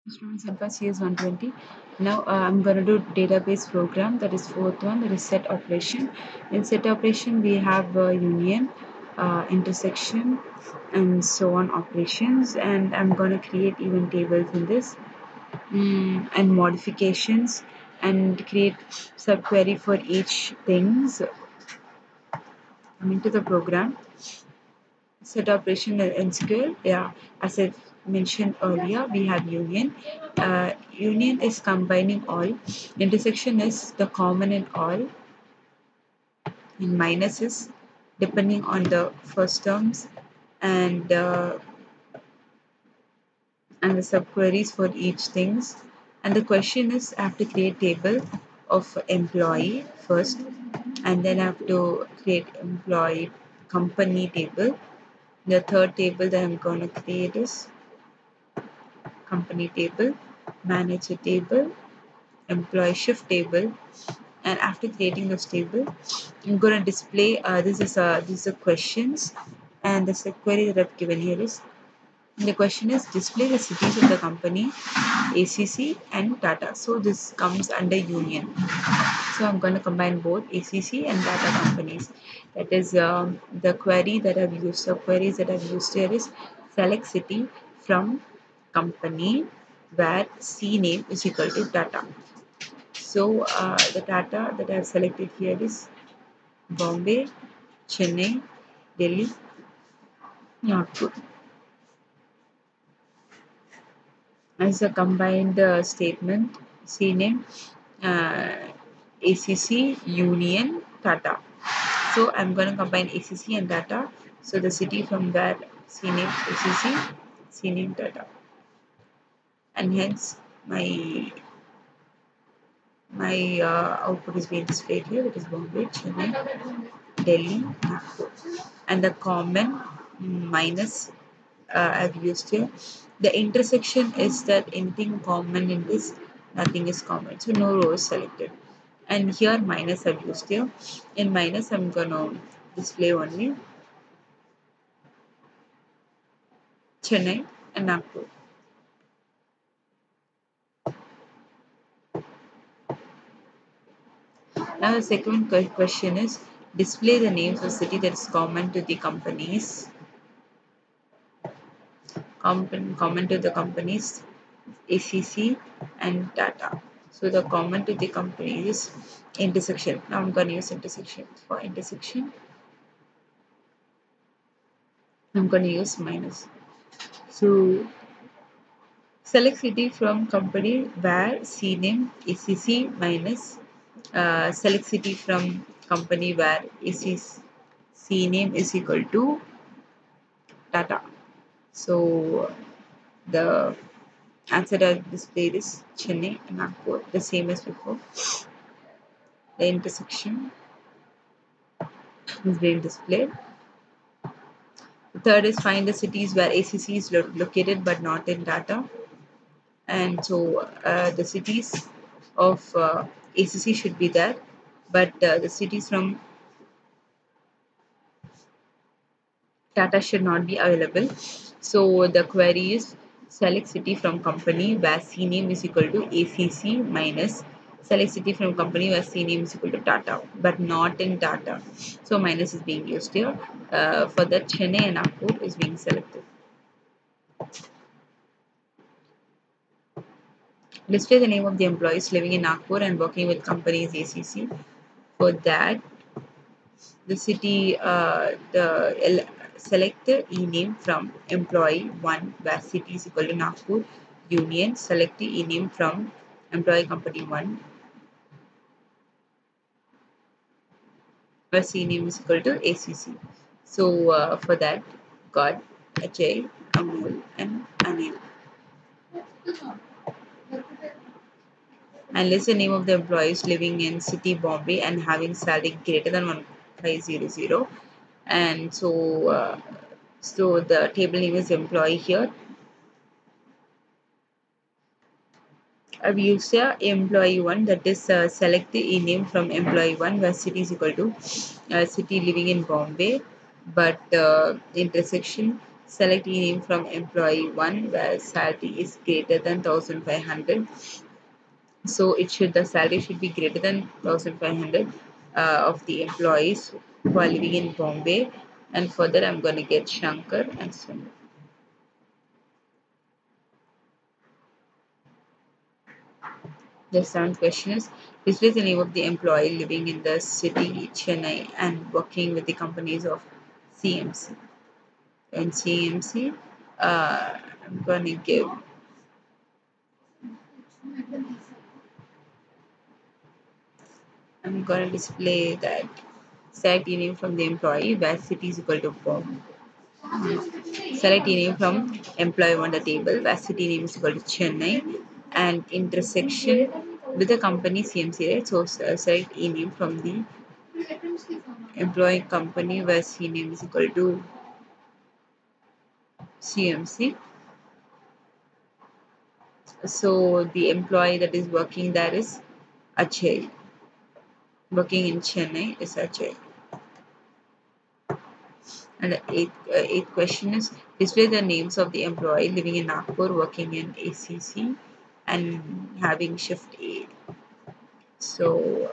Students in class CS 120. Now I'm going to do database program, that is fourth one, that is set operation. In set operation we have union, intersection, and so on operations, and I'm going to create even tables in this, and modifications, and create subquery for each things. Coming to the program, set operation in SQL. Yeah, as I mentioned earlier, we have union. Union is combining all. Intersection is the common in all. And minus is depending on the first terms, and the subqueries for each things. And the question is, I have to create table of employee first, and then I have to create employee company table. The third table that I'm going to create is company table, manager table, employee shift table, and after creating this table, I'm going to display. These are questions, and the query that I've given here is, the question is display the cities of the company, ACC and Tata. So this comes under union. So I'm going to combine both ACC and Tata companies. That is the query that I've used. So queries that I've used here is select city from company where C name is equal to Tata. So the Tata that I've selected here is Bombay, Chennai, Delhi, Nagpur. As a combined statement, C name, uh, ACC, Union, Tata. So I'm going to combine ACC and Tata. So the city from where C name ACC, C name Tata, and hence my output is being displayed here. It is Bombay, Chennai, Delhi, Nagpur, and the common minus I've used here. The intersection is that anything common in this, nothing is common. So no row is selected. And here minus I've used here. In minus I'm gonna display only Chennai and Nagpur. Now the second question is, display the names of city that is common to the companies. Common to the companies ACC and Tata. So the common to the company is intersection. Now I'm going to use intersection. For intersection, I'm going to use minus. So select city from company where C name ACC minus select city from company where ACC C name is equal to Tata. So the answer I displayed is Chennai and Nagpur, the same as before. The intersection is being displayed. The third is find the cities where ACC is located but not in data. And so the cities of ACC should be there, but the cities from Tata should not be available. So the query is select city from company where C name is equal to ACC minus select city from company where C name is equal to Tata, but not in Tata. So minus is being used here. For that, Chennai and Nagpur is being selected. Display the name of the employees living in Nagpur and working with companies ACC. For that, the city, select the e-name from employee 1 where city is equal to Nagpur. Union, select the e-name from employee company 1 where C name is equal to ACC. So for that, got Ajay, Amol, and Anil. And list the name of the employees living in city Bombay and having salary greater than 1500. And so the table name is employee here. I've used employee 1, that is select the e-name from employee 1 where city is equal to city living in Bombay, but the intersection Select e-name from employee 1 where salary is greater than 1500. So the salary should be greater than 1500 of the employees who are living in Bombay. And for that, I'm going to get Shankar and Sunil. The seventh question is display the name of the employee living in the city Chennai and working with the companies of CMC. And CMC, I'm going to give I'm going to display that select name from the employee where city is equal to form. Select name from employee on the table where city name is equal to Chennai and intersection with the company CMC, right? So select name from the employee company where C name is equal to CMC. So the employee that is working there is Ajay. Working in Chennai is Ajay. And the eighth question is display the names of the employee living in Nagpur, working in ACC, and having shift A. So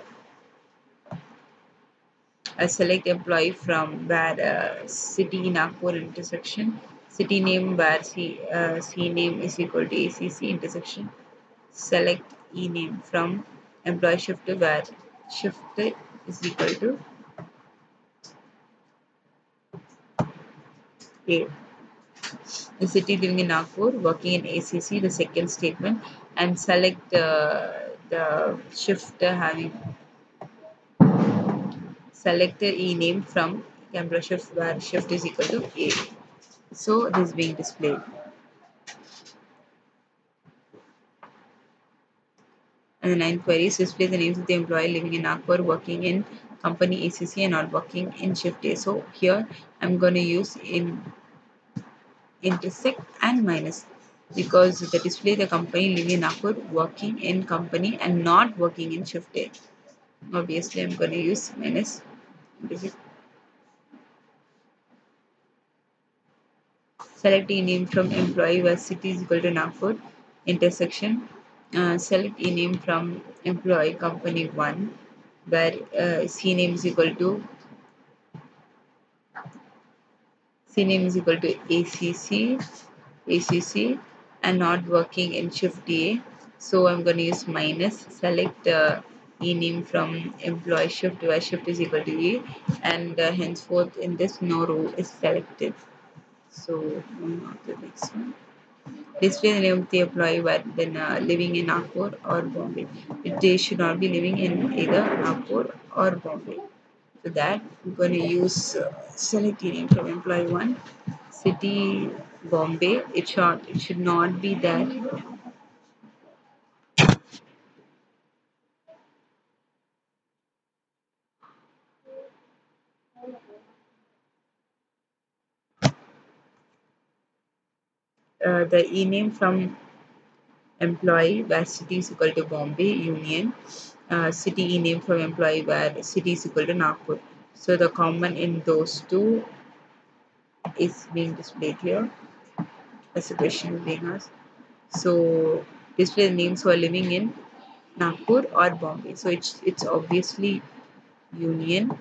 I select employee from where city Nagpur intersection, city name where C name is equal to ACC intersection. Select E name from employee shift where shift is equal to A. The city living in Nagpur, working in ACC, the second statement, and select the shift having selected E name from camera shift where shift is equal to A. So this is being displayed. And the ninth query is display the names of the employee living in Nagpur, working in company ACC and not working in shift A. So here I'm going to use in intersect and minus because the display the company living in Nagpur, working in company and not working in shift A. Obviously, I'm going to use minus. Select e name from employee where city is equal to Nagpur. Intersection. Select e name from employee company 1 where C name is equal to ACC and not working in shift A. So I'm going to use minus. Select e name from employee shift where shift is equal to A and henceforth in this no row is selected. So moving on to the next one. Display the name of the employee while then living in Nagpur or Bombay. They should not be living in either Nagpur or Bombay. For that, I'm going to use select the name from employee 1. City Bombay. It should not be that. The e name from employee where city is equal to Bombay Union. City e name from employee where city is equal to Nagpur. So the common in those two is being displayed here. That's the question being asked. So display the names who are living in Nagpur or Bombay. So it's obviously Union.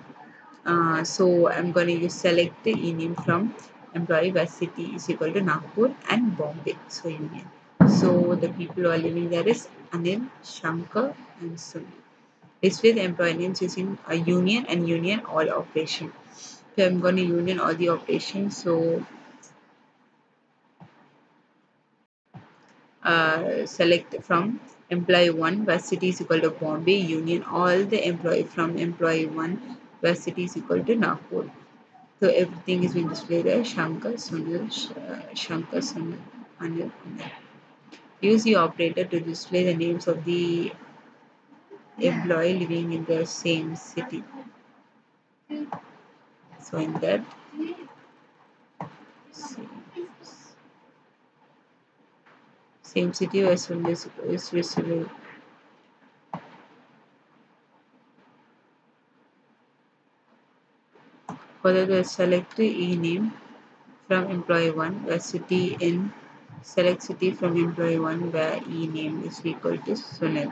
So I'm going to use select the e name from employee where city is equal to Nagpur and Bombay. So Union. So the people who are living there is Anil, Shankar, and Sunil. Display the employee names using a union and union all operation. So I'm going to union all the operations. So select from employee 1 where city is equal to Bombay union all the employee from employee 1 where city is equal to Nagpur. So everything is being displayed there. Shankar, Sunil, Shankar, Sunil, Anil, Anil. Use the operator to display the names of the employee living in the same city. So in that, same city where Sunil is visible. Further, select the e name from employee 1 where city in select city from employee 1 where e name is equal to Sunil.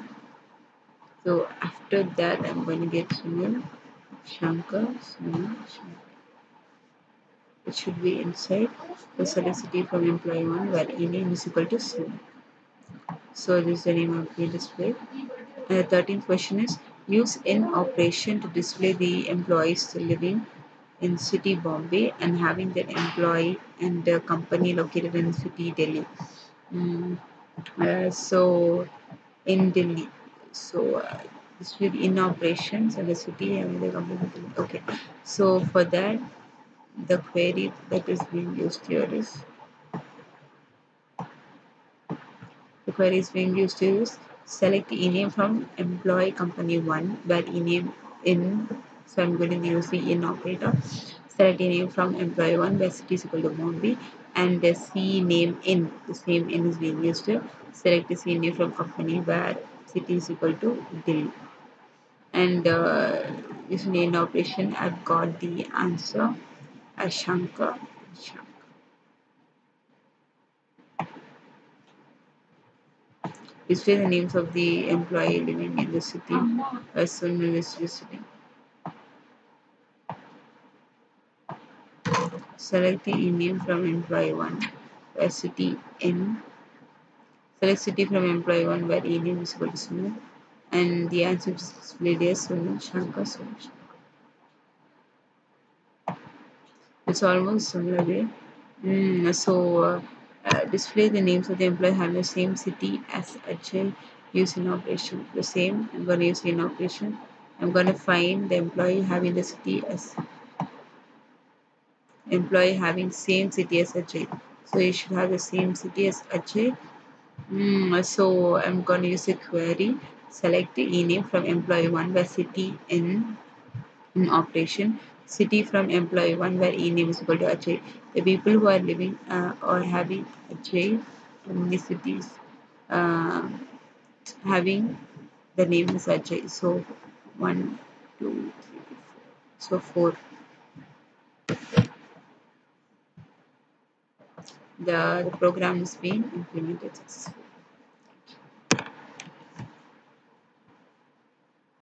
So after that I'm going to get Sunil, Shankar, Sunil, Shankar. It should be inside the select city from employee 1 where e name is equal to Sunil. So this is the name of the display. And the 13th question is use in operation to display the employees living in city Bombay and having their employee and the company located in city Delhi. Mm, so in Delhi. So this will be in operations and the city and the company. Okay. So for that, the query that is being used here is the query is being used to use select the ename from employee company one where ename in. So I'm going to use the in operator. Select ename from employee one where city is equal to Bombay and the C name in. The same in is being used to select the C name from company where city is equal to Delhi. And using in operation, I've got the answer as Shankar. Display the names of the employee living in the city as soon as visiting. Select the name from employee 1 where city in. Select city from employee 1 where name is equal to Sunil. And the answer is displayed as Sunil Shankar solution. It's almost similar way. Display the names of the employee having the same city as Ajay use in operation. The same, I'm going to use in operation. I'm going to find the employee having the city as employee having same city as Ajay. So you should have the same city as Ajay. So I'm going to use a query. Select the e-name from employee 1 where city in operation. City from employee 1 where e-name is equal to Ajay. The people who are living or having Ajay in the cities uh, having the name is Ajay. So 1, 2, 3, 4. So 4. The program is being implemented successfully.